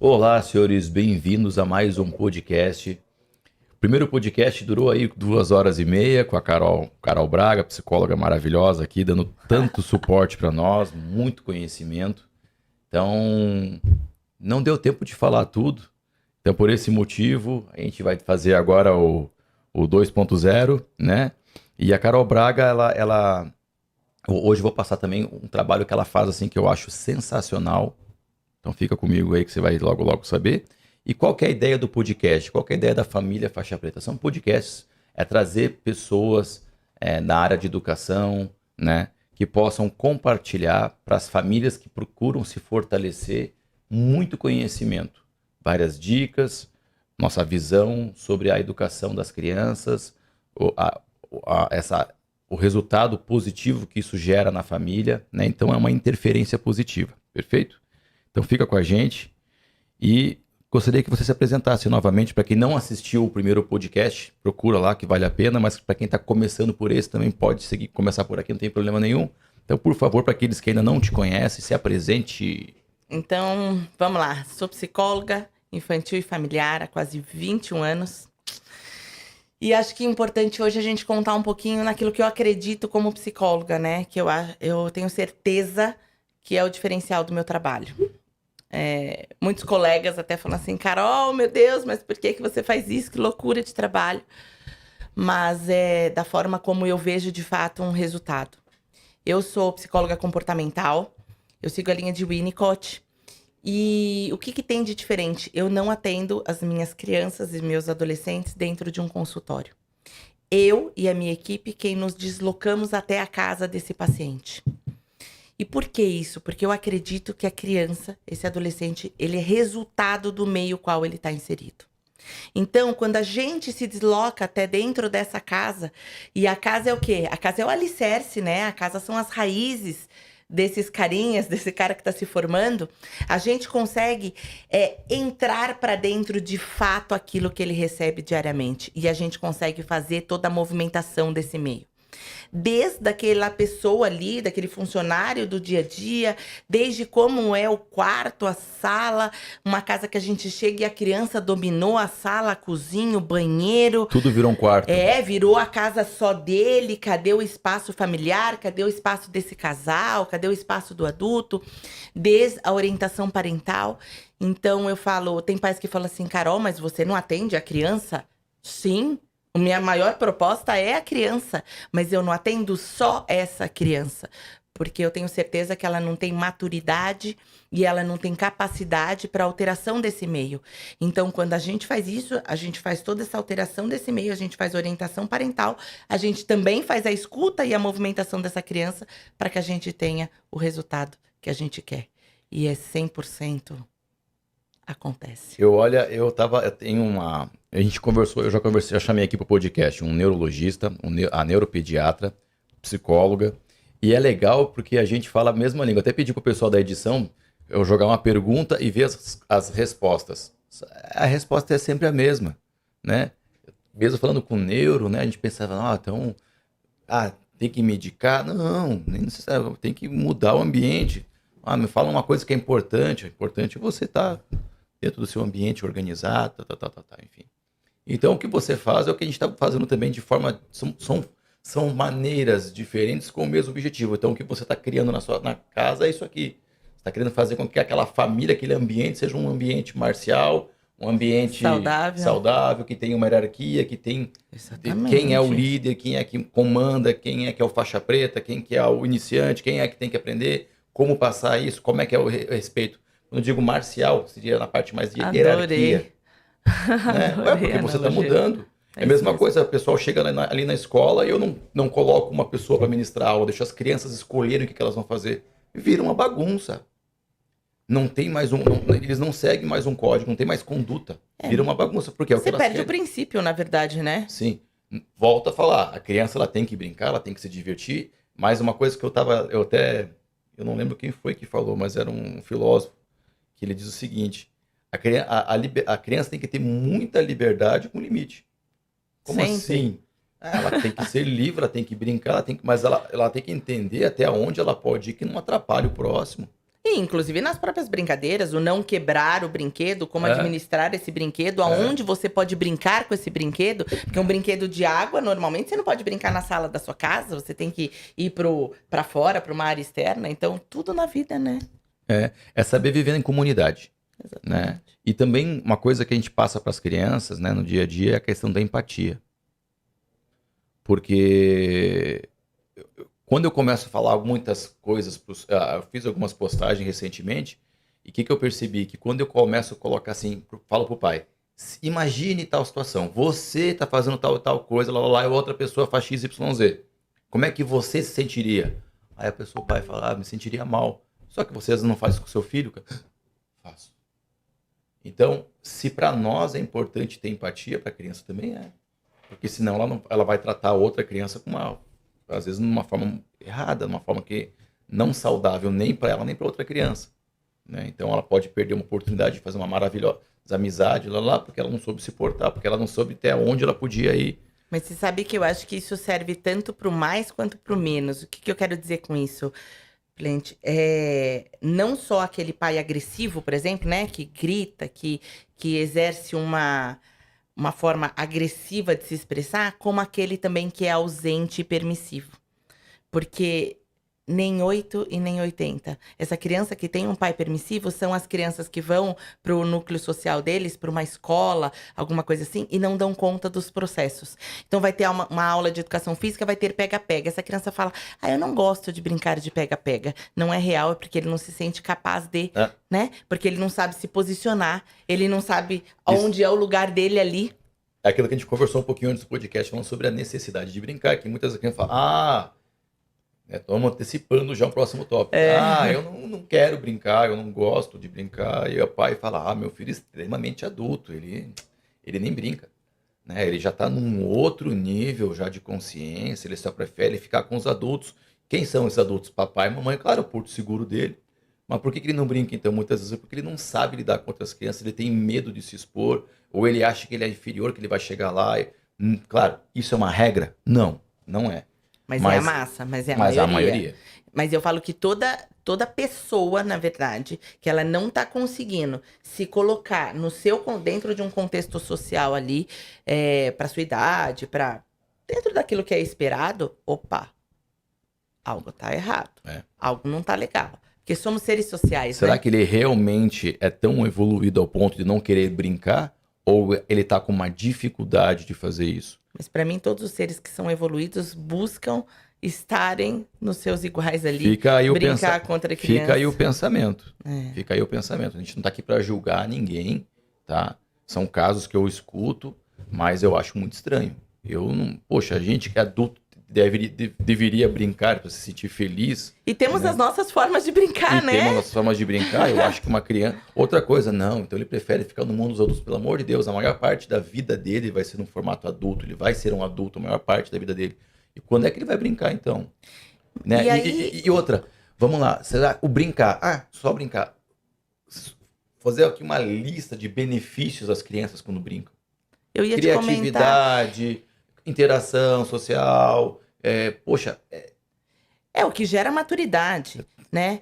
Olá, senhores, bem-vindos a mais um podcast. O primeiro podcast durou aí 2 horas e meia com a Carol Braga, psicóloga maravilhosa aqui, dando tanto suporte para nós, muito conhecimento. Então, não deu tempo de falar tudo. Então, por esse motivo, a gente vai fazer agora o 2.0, né? E a Carol Braga, hoje eu vou passar também um trabalho que ela faz assim que eu acho sensacional. Então fica comigo aí que você vai logo logo saber. E qual que é a ideia do podcast? Qual que é a ideia da família Faixa Preta? São podcasts, é trazer pessoas na área de educação, né, que possam compartilhar para as famílias que procuram se fortalecer muito conhecimento, várias dicas, nossa visão sobre a educação das crianças, o, a- o resultado positivo que isso gera na família, né? Então é uma interferência positiva, perfeito? Então fica com a gente e gostaria que você se apresentasse novamente. Para quem não assistiu o primeiro podcast, procura lá que vale a pena, mas para quem está começando por esse também pode seguir, começar por aqui, não tem problema nenhum. Então, por favor, para aqueles que ainda não te conhecem, se apresente. Então, vamos lá. Sou psicóloga infantil e familiar há quase 21 anos. E acho que é importante hoje a gente contar um pouquinho naquilo que eu acredito como psicóloga, né? Que eu tenho certeza que é o diferencial do meu trabalho. Muitos colegas até falam assim, Carol, meu Deus, mas por que você faz isso? Que loucura de trabalho. Mas é da forma como eu vejo de fato um resultado. Eu sou psicóloga comportamental, eu sigo a linha de Winnicott. E o que tem de diferente? Eu não atendo as minhas crianças e meus adolescentes dentro de um consultório. Eu e a minha equipe, quem nos deslocamos até a casa desse paciente. E por que isso? Porque eu acredito que a criança, esse adolescente, ele é resultado do meio qual ele está inserido. Então, quando a gente se desloca até dentro dessa casa, e a casa é o quê? A casa é o alicerce, né? A casa são as raízes desses carinhas, desse cara que está se formando, a gente consegue entrar para dentro de fato aquilo que ele recebe diariamente. E a gente consegue fazer toda a movimentação desse meio. Desde aquela pessoa ali, daquele funcionário do dia a dia, desde como é o quarto, a sala, uma casa que a gente chega e a criança dominou a sala, a cozinha, o banheiro. Tudo virou um quarto. Virou a casa só dele, cadê o espaço familiar, cadê o espaço desse casal, cadê o espaço do adulto, desde a orientação parental. Então eu falo, tem pais que falam assim, Carol, mas você não atende a criança? Sim. A minha maior proposta é a criança, mas eu não atendo só essa criança, porque eu tenho certeza que ela não tem maturidade e ela não tem capacidade para alteração desse meio. Então, quando a gente faz isso, a gente faz toda essa alteração desse meio, a gente faz orientação parental, a gente também faz a escuta e a movimentação dessa criança para que a gente tenha o resultado que a gente quer. E é 100% acontece. Eu tenho uma. A gente conversou, eu já conversei, já chamei aqui para o podcast um neurologista, a neuropediatra, psicóloga. E é legal porque a gente fala a mesma língua. Eu até pedi pro pessoal da edição eu jogar uma pergunta e ver as respostas. A resposta é sempre a mesma, né? Mesmo falando com neuro, né? A gente pensava, então, tem que medicar. Não, nem necessário, tem que mudar o ambiente. Me fala uma coisa que é importante. É importante você estar dentro do seu ambiente organizado, enfim. Então, o que você faz é o que a gente está fazendo também de forma... São maneiras diferentes com o mesmo objetivo. Então, o que você está criando na casa é isso aqui. Você está querendo fazer com que aquela família, aquele ambiente, seja um ambiente marcial, um ambiente saudável, que tenha uma hierarquia, que tem quem é o líder, quem é que comanda, quem é que é o faixa preta, quem que é o iniciante, quem é que tem que aprender, como passar isso, como é que é o respeito. Quando eu digo marcial, seria na parte mais de hierarquia. Né? Porque você está mudando. É a mesma coisa, o pessoal chega ali na escola e eu não coloco uma pessoa para ministrar aula, deixo as crianças escolherem o que elas vão fazer. Vira uma bagunça. Não tem mais eles não seguem mais um código, não tem mais conduta. Vira uma bagunça, porque é o que Você elas perde querem. o princípio, na verdade, né? Sim. Volta a falar, a criança ela tem que brincar, ela tem que se divertir, mas uma coisa que eu não lembro quem foi que falou, mas era um filósofo, que ele diz o seguinte, a criança tem que ter muita liberdade com limite. Como Sempre. assim? Ela tem que ser livre, ela tem que brincar, mas ela tem que entender até onde ela pode ir que não atrapalhe o próximo. E, inclusive nas próprias brincadeiras, o não quebrar o brinquedo, como administrar esse brinquedo, aonde você pode brincar com esse brinquedo. Porque um brinquedo de água, normalmente, você não pode brincar na sala da sua casa, você tem que ir pra fora, pra uma área externa. Então, tudo na vida, né? É saber viver em comunidade, né? Exatamente. E também uma coisa que a gente passa para as crianças, né, no dia a dia é a questão da empatia. Porque quando eu começo a falar muitas coisas, eu fiz algumas postagens recentemente, e o que eu percebi? Que quando eu começo a colocar assim, falo pro pai, imagine tal situação, você tá fazendo tal coisa, lá, e outra pessoa faz XYZ. Como é que você se sentiria? Aí a pessoa, o pai fala, me sentiria mal. Só que vocês não fazem com o seu filho, cara? Faço. Então, se para nós é importante ter empatia, para a criança também é. Porque senão ela vai tratar a outra criança com às vezes numa forma errada, numa forma que não saudável nem para ela nem para outra criança, né? Então ela pode perder uma oportunidade de fazer uma maravilhosa amizade lá, porque ela não soube se portar, porque ela não soube até onde ela podia ir. Mas você sabe que eu acho que isso serve tanto pro mais quanto pro menos. O que que eu quero dizer com isso, Plente? Não só aquele pai agressivo, por exemplo, né? Que grita, que exerce uma forma agressiva de se expressar, como aquele também que é ausente e permissivo. Porque nem 8 e nem 80. Essa criança que tem um pai permissivo são as crianças que vão pro núcleo social deles, para uma escola, alguma coisa assim, e não dão conta dos processos. Então vai ter uma aula de educação física, vai ter pega-pega. Essa criança fala, eu não gosto de brincar de pega-pega. Não é real, é porque ele não se sente capaz de, né? Porque ele não sabe se posicionar, ele não sabe onde é o lugar dele ali. É aquilo que a gente conversou um pouquinho antes do podcast, falando sobre a necessidade de brincar, que muitas crianças falam, estamos antecipando já o próximo tópico. Eu não quero brincar, eu não gosto de brincar. E o pai fala, meu filho é extremamente adulto, ele nem brinca, né? Ele já está num outro nível já de consciência, ele só prefere ficar com os adultos. Quem são esses adultos? Papai e mamãe, claro, o porto seguro dele. Mas por que ele não brinca, então? Muitas vezes porque ele não sabe lidar com outras crianças, ele tem medo de se expor, ou ele acha que ele é inferior, que ele vai chegar lá. Claro, isso é uma regra? Não, não é. Mas é a massa, mas é a maioria. A maioria. Mas eu falo que toda pessoa, na verdade, que ela não tá conseguindo se colocar dentro de um contexto social ali, pra sua idade, dentro daquilo que é esperado, algo tá errado. Algo não tá legal. Porque somos seres sociais, Será né? que ele realmente é tão evoluído ao ponto de não querer brincar? Ou ele tá com uma dificuldade de fazer isso? Mas pra mim, todos os seres que são evoluídos buscam estarem nos seus iguais ali, Fica aí brincar contra a criança. Fica aí o pensamento. Fica aí o pensamento. A gente não tá aqui para julgar ninguém, tá? São casos que eu escuto, mas eu acho muito estranho. Poxa, a gente que é adulto deveria brincar para se sentir feliz. E temos as nossas formas de brincar, né? Temos as nossas formas de brincar. Eu acho que uma criança... Outra coisa, não. Então ele prefere ficar no mundo dos adultos. Pelo amor de Deus, a maior parte da vida dele vai ser no formato adulto. Ele vai ser um adulto a maior parte da vida dele. E quando é que ele vai brincar, então? Né? E outra, vamos lá. Será o brincar? Só brincar. Fazer aqui uma lista de benefícios das crianças quando brincam. Eu ia te comentar. Criatividade, interação social... o que gera maturidade, né?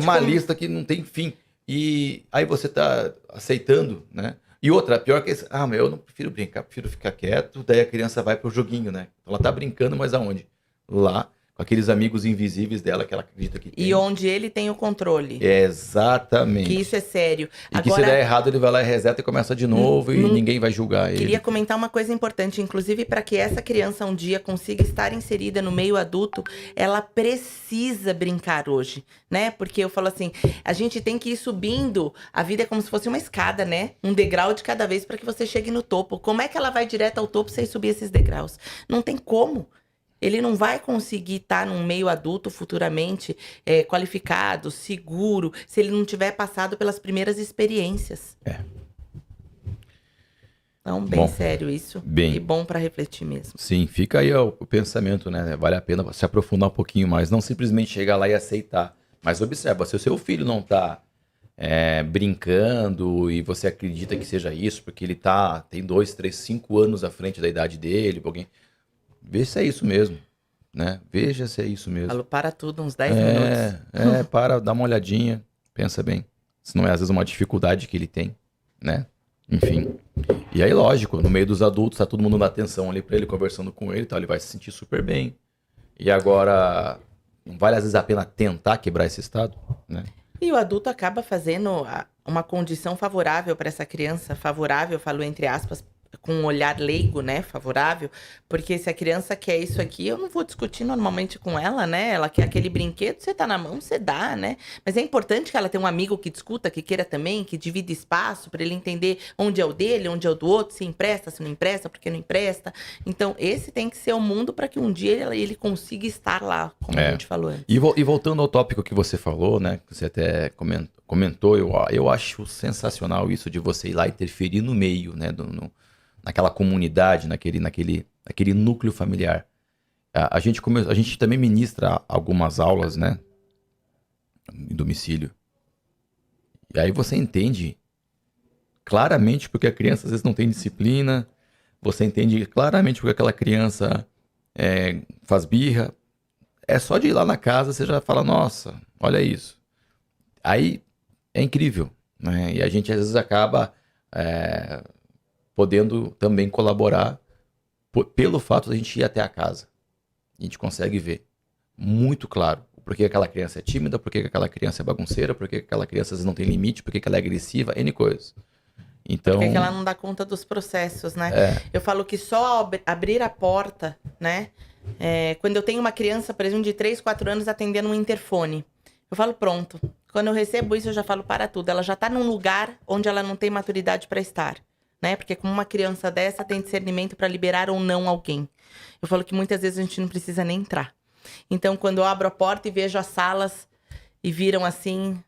Uma lista que não tem fim. E aí você tá aceitando, né? E outra, pior que esse, mas eu não prefiro brincar, prefiro ficar quieto. Daí a criança vai pro joguinho, né? Então ela tá brincando, mas aonde? Lá, com aqueles amigos invisíveis dela que ela acredita que tem. E onde ele tem o controle. Exatamente. Que isso é sério. E agora, que se der errado, ele vai lá e reseta e começa de novo e ninguém vai julgar ele. Queria comentar uma coisa importante, inclusive para que essa criança um dia consiga estar inserida no meio adulto, ela precisa brincar hoje, né? Porque eu falo assim, a gente tem que ir subindo, a vida é como se fosse uma escada, né? Um degrau de cada vez para que você chegue no topo. Como é que ela vai direto ao topo sem subir esses degraus? Não tem como. Ele não vai conseguir estar num meio adulto futuramente qualificado, seguro, se ele não tiver passado pelas primeiras experiências. Então, bem sério isso. E bom para refletir mesmo. Sim, fica aí o pensamento, né? Vale a pena se aprofundar um pouquinho mais. Não simplesmente chegar lá e aceitar. Mas observa, se o seu filho não tá brincando e você acredita que seja isso, porque ele tem 2, 3, 5 anos à frente da idade dele, alguém... Vê se é isso mesmo. né? Veja se é isso mesmo. Falo para tudo, uns 10 minutos. Para, dá uma olhadinha, pensa bem. Se não é às vezes uma dificuldade que ele tem, né? Enfim. E aí, lógico, no meio dos adultos, tá todo mundo dando atenção ali pra ele, conversando com ele e tal, ele vai se sentir super bem. E agora, não vale às vezes a pena tentar quebrar esse estado, né? E o adulto acaba fazendo uma condição favorável para essa criança, favorável, falo entre aspas, com um olhar leigo, né, favorável, porque se a criança quer isso aqui, eu não vou discutir normalmente com ela, né, ela quer aquele brinquedo, você tá na mão, você dá, né, mas é importante que ela tenha um amigo que discuta, que queira também, que divida espaço, para ele entender onde é o dele, onde é o do outro, se empresta, se não empresta, por que não empresta, então esse tem que ser o mundo para que um dia ele consiga estar lá, como a gente falou antes. E voltando ao tópico que você falou, né, que você até comentou, eu acho sensacional isso de você ir lá e interferir no meio, né, naquela comunidade, naquele núcleo familiar. A gente também ministra algumas aulas, né, em domicílio. E aí você entende claramente porque a criança às vezes não tem disciplina, você entende claramente porque aquela criança faz birra. É só de ir lá na casa, você já fala, nossa, olha isso. Aí é incrível, né? E a gente às vezes acaba podendo também colaborar pelo fato de a gente ir até a casa. A gente consegue ver muito claro por que aquela criança é tímida, por que aquela criança é bagunceira, por que aquela criança às vezes não tem limite, por que ela é agressiva, N coisas. Então, por que ela não dá conta dos processos, né? Eu falo que só abrir a porta, né? Quando eu tenho uma criança, por exemplo, de 3, 4 anos atendendo um interfone, eu falo, pronto. Quando eu recebo isso, eu já falo, para tudo. Ela já tá num lugar onde ela não tem maturidade para estar. Né? Porque como uma criança dessa tem discernimento para liberar ou não alguém. Eu falo que muitas vezes a gente não precisa nem entrar. Então, quando eu abro a porta e vejo as salas e viram assim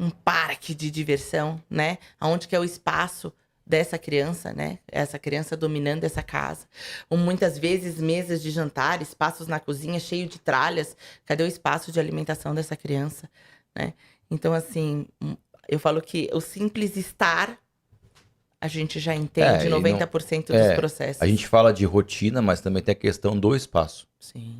um parque de diversão, né? Aonde que é o espaço dessa criança, né? Essa criança dominando essa casa. Ou muitas vezes mesas de jantar, espaços na cozinha cheio de tralhas. Cadê o espaço de alimentação dessa criança, né? Então, assim, eu falo que o simples estar a gente já entende 90% dos processos. A gente fala de rotina, mas também tem a questão do espaço. Sim.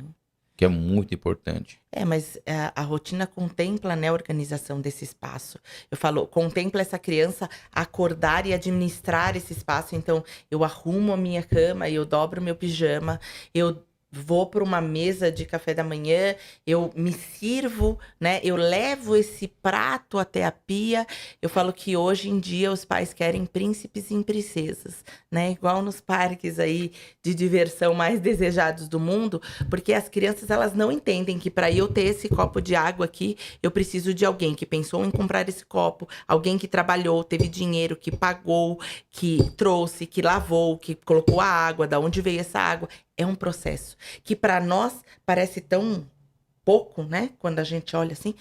Que é muito importante. Mas a rotina contempla, né, a organização desse espaço. Eu falo, contempla essa criança acordar e administrar esse espaço. Então, eu arrumo a minha cama, eu dobro meu pijama, eu vou para uma mesa de café da manhã, eu me sirvo, né? Eu levo esse prato até a pia. Eu falo que hoje em dia os pais querem príncipes e princesas, né? Igual nos parques aí de diversão mais desejados do mundo, porque as crianças elas não entendem que para eu ter esse copo de água aqui, eu preciso de alguém que pensou em comprar esse copo, alguém que trabalhou, teve dinheiro, que pagou, que trouxe, que lavou, que colocou a água, da onde veio essa água. É um processo que para nós parece tão pouco, né? Quando a gente olha assim,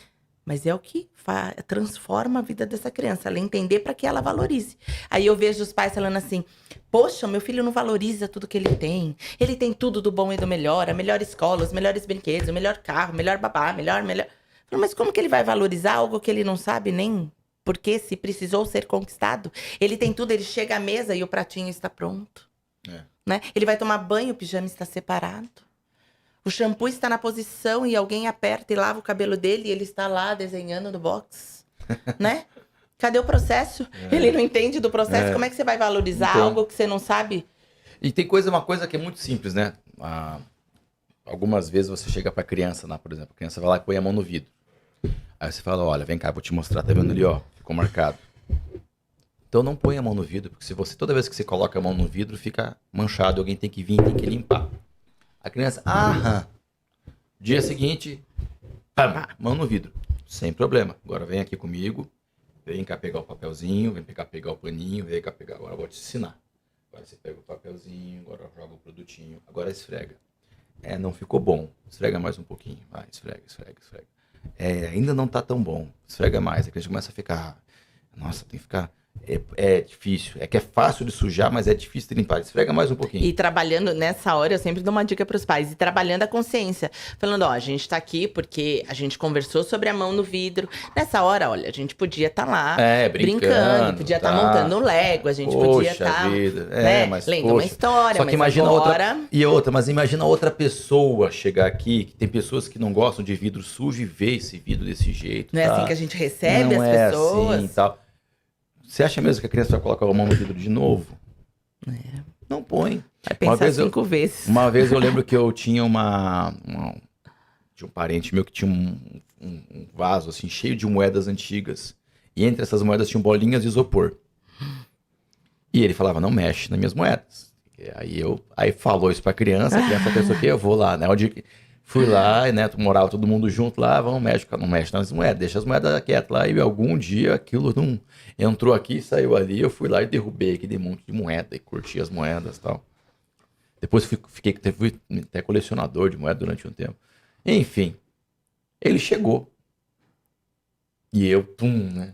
mas é o que transforma a vida dessa criança, ela entender para que ela valorize. Aí eu vejo os pais falando assim, poxa, meu filho não valoriza tudo que ele tem tudo do bom e do melhor, a melhor escola, os melhores brinquedos, o melhor carro, o melhor babá, melhor... Mas como que ele vai valorizar algo que ele não sabe nem porque se precisou ser conquistado? Ele tem tudo, ele chega à mesa e o pratinho está pronto. Né? Ele vai tomar banho, o pijama está separado. O shampoo está na posição e alguém aperta e lava o cabelo dele e ele está lá desenhando no box. Né? Cadê o processo? Ele não entende do processo. Como é que você vai valorizar algo que você não sabe? E tem uma coisa que é muito simples, né? Algumas vezes você chega pra criança, por exemplo, a criança vai lá e põe a mão no vidro. Aí você fala, olha, vem cá, vou te mostrar, tá vendo ali, ó? Ficou marcado. Então não põe a mão no vidro, porque toda vez que você coloca a mão no vidro, fica manchado, alguém tem que vir, tem que limpar. A criança, dia seguinte, pam, mão no vidro, sem problema. Agora vem aqui comigo, vem cá pegar o papelzinho, vem cá pegar o paninho, vem cá pegar, agora eu vou te ensinar. Agora você pega o papelzinho, agora joga o produtinho, agora esfrega. Não ficou bom, esfrega mais um pouquinho, vai, esfrega. Ainda não tá tão bom, esfrega mais. A criança começa a ficar, nossa, tem que ficar... é difícil. É que é fácil de sujar, mas é difícil de limpar. Esfrega mais um pouquinho. E trabalhando nessa hora, eu sempre dou uma dica pros pais. E trabalhando a consciência. Falando, ó, a gente tá aqui porque a gente conversou sobre a mão no vidro. Nessa hora, olha, a gente podia estar lá brincando, podia estar montando um Lego, a gente podia estar mas lendo uma história, só que mas imagina agora... mas imagina outra pessoa chegar aqui, que tem pessoas que não gostam de vidro sujo e ver esse vidro desse jeito. Não é assim que a gente recebe não as é pessoas? Assim, tal. Você acha mesmo que a criança vai colocar a mão no vidro de novo? Não põe. Vai pensar 5 vezes. Uma vez eu lembro que eu tinha tinha um parente meu que tinha um vaso assim, cheio de moedas antigas. E entre essas moedas tinham bolinhas de isopor. E ele falava, não mexe nas minhas moedas. Aí falou isso pra criança, a criança pensou que eu vou lá, né? Fui lá, né? Morava todo mundo junto lá, não mexe nas moedas, deixa as moedas quietas lá. E algum dia aquilo não entrou aqui e saiu ali. Eu fui lá e derrubei aquele monte de moeda e curti as moedas e tal. Depois fui até colecionador de moeda durante um tempo. Enfim, ele chegou. E eu, né?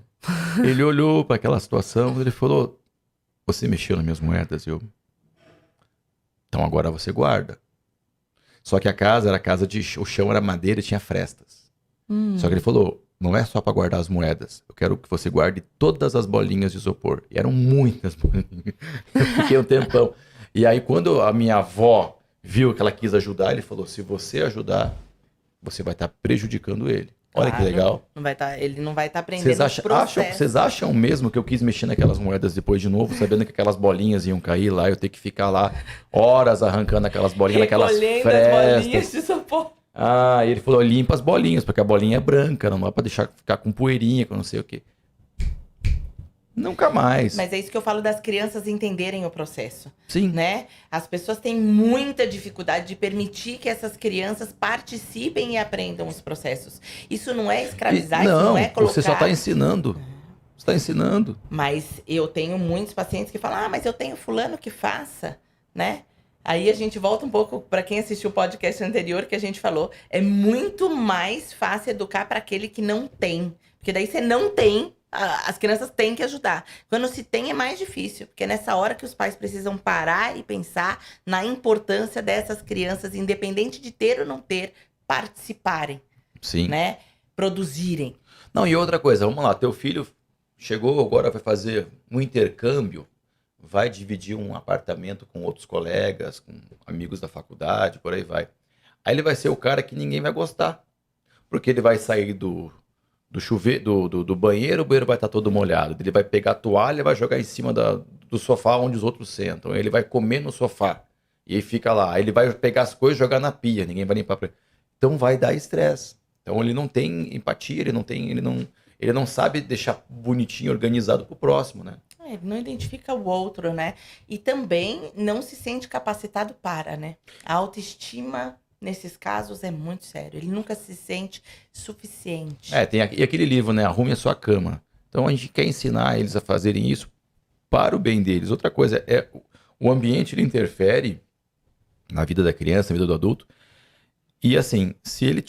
Ele olhou para aquela situação, ele falou, você mexeu nas minhas moedas? Então agora você guarda. Só que a casa era o chão era madeira e tinha frestas. Só que ele falou, não é só para guardar as moedas, eu quero que você guarde todas as bolinhas de isopor. E eram muitas bolinhas. Eu fiquei um tempão. E aí quando a minha avó viu que ela quis ajudar, ele falou, se você ajudar, você vai estar prejudicando ele. Olha que legal. Ele não vai estar aprendendo o processo. Vocês acham mesmo que eu quis mexer naquelas moedas depois de novo, sabendo que aquelas bolinhas iam cair lá, eu ter que ficar lá horas arrancando aquelas bolinhas, naquelas frestas. As bolinhas de isopor. Ah, e ele falou, limpa as bolinhas, porque a bolinha é branca, não dá pra deixar ficar com poeirinha, com não sei o quê. Nunca mais. Mas é isso que eu falo das crianças entenderem o processo. Sim. Né? As pessoas têm muita dificuldade de permitir que essas crianças participem e aprendam os processos. Isso não é escravizar, isso não é colocar... Você só está ensinando. Você está ensinando. Mas eu tenho muitos pacientes que falam, mas eu tenho fulano que faça, né? Aí a gente volta um pouco para quem assistiu o podcast anterior que a gente falou. É muito mais fácil educar para aquele que não tem. Porque daí você não tem, as crianças têm que ajudar. Quando se tem é mais difícil, porque é nessa hora que os pais precisam parar e pensar na importância dessas crianças, independente de ter ou não ter, participarem. Sim. Né? Produzirem. Não, e outra coisa, vamos lá, teu filho chegou agora, vai fazer um intercâmbio, vai dividir um apartamento com outros colegas, com amigos da faculdade, por aí vai. Aí ele vai ser o cara que ninguém vai gostar, porque ele vai sair do chuveiro, do banheiro, o banheiro vai estar todo molhado. Ele vai pegar a toalha e vai jogar em cima do sofá onde os outros sentam. Ele vai comer no sofá e aí fica lá. Aí ele vai pegar as coisas e jogar na pia, ninguém vai limpar pra ele. Então vai dar estresse. Então ele não tem empatia, ele não sabe deixar bonitinho, organizado pro próximo, né? Ele não identifica o outro, né? E também não se sente capacitado para, né? A autoestima... Nesses casos é muito sério. Ele nunca se sente suficiente. E aquele livro, né? Arrume a sua cama. Então a gente quer ensinar eles a fazerem isso para o bem deles. Outra coisa o ambiente ele interfere na vida da criança, na vida do adulto. E assim, se ele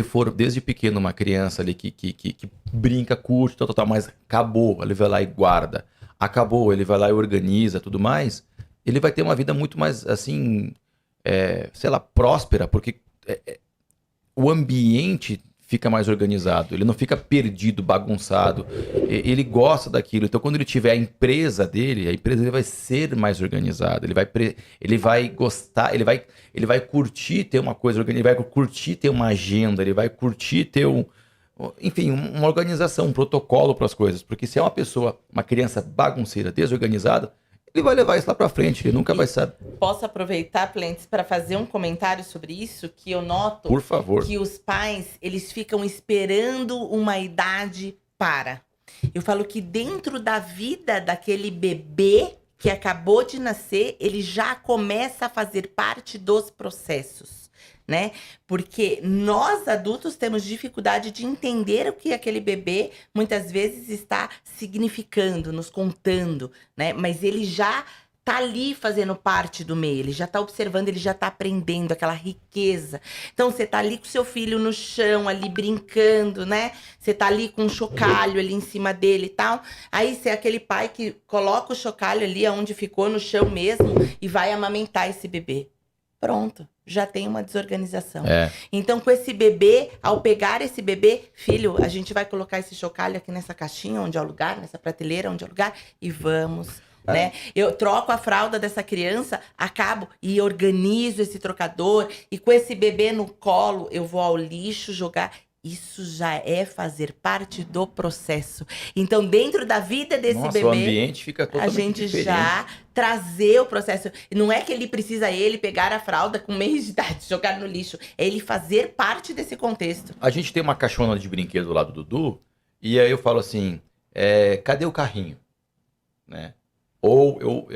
for desde pequeno uma criança ali que brinca, curte, mas acabou, ele vai lá e guarda. Acabou, ele vai lá e organiza, tudo mais. Ele vai ter uma vida muito mais assim... próspera, porque o ambiente fica mais organizado, ele não fica perdido, bagunçado, ele gosta daquilo. Então quando ele tiver a empresa dele vai ser mais organizada, ele vai gostar, ele vai curtir ter uma coisa organizada, ele vai curtir ter uma agenda, ele vai curtir ter enfim, uma organização, um protocolo para as coisas, porque se é uma criança bagunceira, desorganizada, ele vai levar isso lá pra frente, ele nunca vai saber. Posso aproveitar, Plentes, para fazer um comentário sobre isso, que eu noto... Por favor. Que os pais, eles ficam esperando uma idade para. Eu falo que dentro da vida daquele bebê que acabou de nascer, ele já começa a fazer parte dos processos, né? Porque nós, adultos, temos dificuldade de entender o que aquele bebê, muitas vezes, está significando, nos contando, né? Mas ele já tá ali fazendo parte do meio, ele já tá observando, ele já tá aprendendo aquela riqueza. Então você tá ali com seu filho no chão, ali brincando, né? Você tá ali com um chocalho ali em cima dele e tal. Aí você é aquele pai que coloca o chocalho ali onde ficou, no chão mesmo, e vai amamentar esse bebê. Pronto, já tem uma desorganização. Então, com esse bebê, ao pegar esse bebê, filho, a gente vai colocar esse chocalho aqui nessa caixinha, onde é o lugar, nessa prateleira, onde é o lugar, e vamos, né? Eu troco a fralda dessa criança, acabo e organizo esse trocador, e com esse bebê no colo, eu vou ao lixo jogar. Isso já é fazer parte do processo. Então, dentro da vida desse bebê, o ambiente fica totalmente a gente diferente. já trazer o processo. Não é que ele precisa pegar a fralda com 1 mês de idade, jogar no lixo. É ele fazer parte desse contexto. A gente tem uma caixona de brinquedo do lado do Dudu, e aí eu falo assim, cadê o carrinho? Né?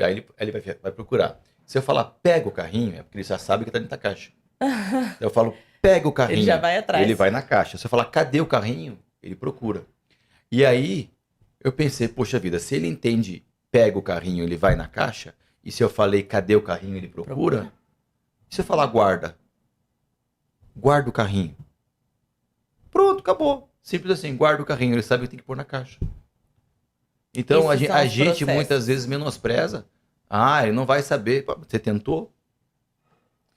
Aí ele vai procurar. Se eu falar, pega o carrinho, é porque ele já sabe que tá dentro da caixa. Eu falo, pega o carrinho. Ele já vai atrás. Ele vai na caixa. Se eu falar, cadê o carrinho? Ele procura. E aí, eu pensei, poxa vida, se ele entende, pega o carrinho, ele vai na caixa, e se eu falei, cadê o carrinho, ele procura? E se eu falar, guarda o carrinho. Pronto, acabou. Simples assim, guarda o carrinho, ele sabe que tem que pôr na caixa. Então, a gente muitas vezes menospreza. Ele não vai saber. Você tentou?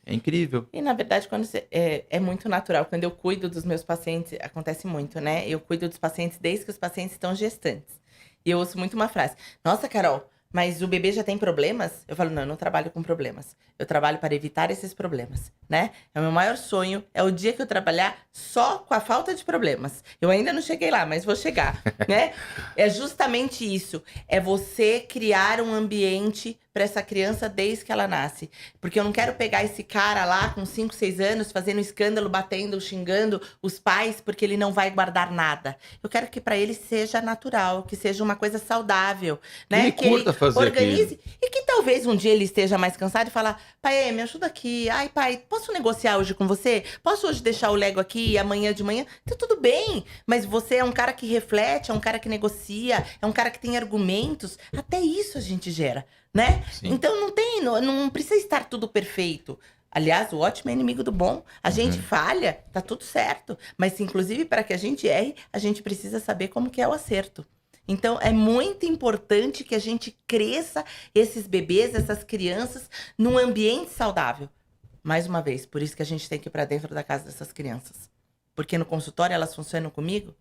É incrível. E, na verdade, quando é muito natural. Quando eu cuido dos meus pacientes, acontece muito, né? Eu cuido dos pacientes desde que os pacientes estão gestantes. E eu ouço muito uma frase. Nossa, Carol, mas o bebê já tem problemas? Eu falo, não, eu não trabalho com problemas. Eu trabalho para evitar esses problemas, né? É o meu maior sonho. É o dia que eu trabalhar só com a falta de problemas. Eu ainda não cheguei lá, mas vou chegar, né? É justamente isso. É você criar um ambiente para essa criança desde que ela nasce. Porque eu não quero pegar esse cara lá com 5, 6 anos, fazendo escândalo, batendo, xingando os pais, porque ele não vai guardar nada. Eu quero que para ele seja natural, que seja uma coisa saudável, né? Que ele curta fazer organize aquilo. e que talvez um dia ele esteja mais cansado e falar, pai, me ajuda aqui. Ai, pai, posso negociar hoje com você? Posso hoje deixar o Lego aqui e amanhã de manhã? Tá tudo bem, mas você é um cara que reflete, é um cara que negocia, é um cara que tem argumentos. Até isso a gente gera, né? Sim. Então não precisa estar tudo perfeito. Aliás, o ótimo é inimigo do bom. A gente falha, tá tudo certo. Mas, inclusive, para que a gente erre, a gente precisa saber como que é o acerto. Então, é muito importante que a gente cresça esses bebês, essas crianças, num ambiente saudável. Mais uma vez, por isso que a gente tem que ir para dentro da casa dessas crianças. Porque no consultório elas funcionam comigo?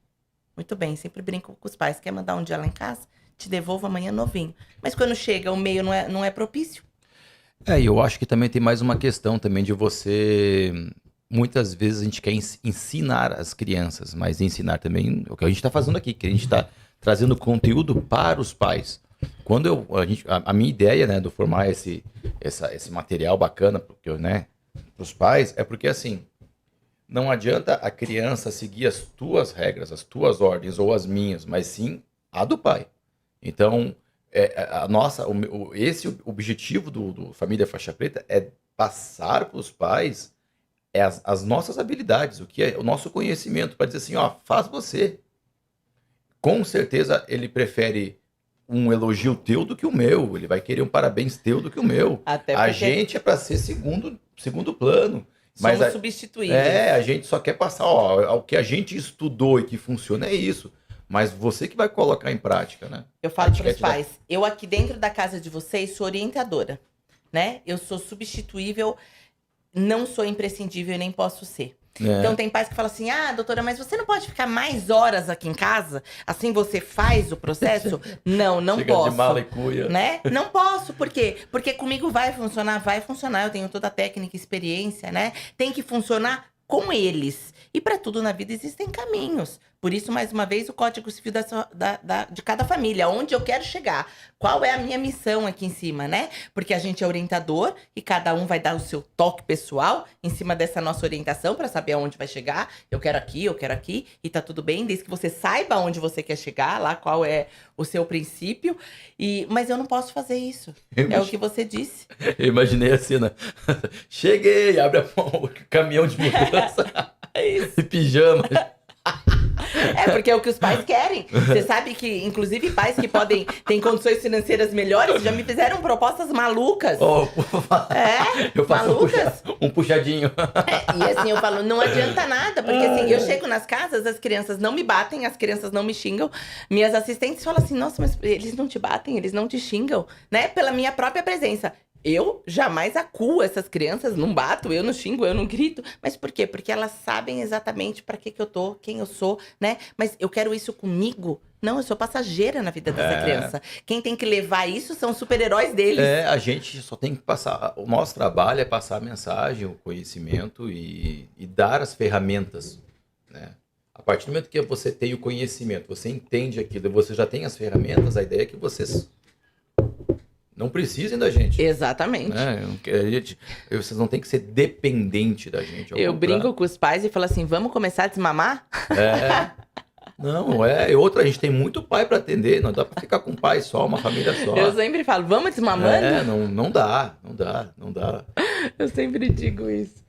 Muito bem, sempre brinco com os pais. Quer mandar um dia lá em casa? Te devolvo amanhã novinho. Mas quando chega, o meio não é propício. E eu acho que também tem mais uma questão também de você... Muitas vezes a gente quer ensinar as crianças, mas ensinar também o que a gente está fazendo aqui, que a gente está trazendo conteúdo para os pais. Quando a minha ideia, né, de formar esse material bacana para os pais, é porque assim, não adianta a criança seguir as tuas regras, as tuas ordens ou as minhas, mas sim a do pai. Então, esse objetivo do Família Faixa Preta é passar para os pais as nossas habilidades, o que é o nosso conhecimento, para dizer assim, faz você. Com certeza ele prefere um elogio teu do que o meu, ele vai querer um parabéns teu do que o meu. Até a gente é para ser segundo plano. Somos Mas substituíveis. a gente só quer passar, o que a gente estudou e que funciona é isso. Mas você que vai colocar em prática, né? Eu falo para os pais, eu aqui dentro da casa de vocês sou orientadora, né? Eu sou substituível, não sou imprescindível e nem posso ser. Então tem pais que falam assim, doutora, mas você não pode ficar mais horas aqui em casa? Assim você faz o processo? Não Chega posso. De mala e cuia. Né? Não posso, por quê? Porque comigo vai funcionar, eu tenho toda a técnica e experiência, né? Tem que funcionar com eles. E para tudo na vida existem caminhos. Por isso, mais uma vez, o Código Civil de cada família. Onde eu quero chegar. Qual é a minha missão aqui em cima, né? Porque a gente é orientador e cada um vai dar o seu toque pessoal em cima dessa nossa orientação para saber aonde vai chegar. Eu quero aqui e tá tudo bem, desde que você saiba aonde você quer chegar, lá qual é o seu princípio. Mas eu não posso fazer isso. É o que você disse. Eu imaginei a cena. Cheguei, abre o caminhão de mudança. É isso. E pijama. É, porque é o que os pais querem. Você sabe que, inclusive, pais que têm condições financeiras melhores já me fizeram propostas malucas. Oh, eu faço malucas. um puxadinho. E assim, eu falo, não adianta nada, porque assim, eu chego nas casas, as crianças não me batem, as crianças não me xingam. Minhas assistentes falam assim, nossa, mas eles não te batem, eles não te xingam, né? Pela minha própria presença. Eu jamais acuo essas crianças, não bato, eu não xingo, eu não grito. Mas por quê? Porque elas sabem exatamente pra que eu tô, quem eu sou, né? Mas eu quero isso comigo? Não, eu sou passageira na vida dessa criança. Quem tem que levar isso são os super-heróis deles. A gente só tem que passar. O nosso trabalho é passar a mensagem, o conhecimento e dar as ferramentas, né? A partir do momento que você tem o conhecimento, você entende aquilo, você já tem as ferramentas, a ideia é que vocês não precisem da gente. Exatamente. Né? Vocês não tem que ser dependente da gente. Eu brinco com os pais e falo assim, vamos começar a desmamar? Não, outra, a gente tem muito pai para atender, não dá para ficar com pai só, uma família só. Eu sempre falo, vamos desmamando? Não dá. Eu sempre digo isso.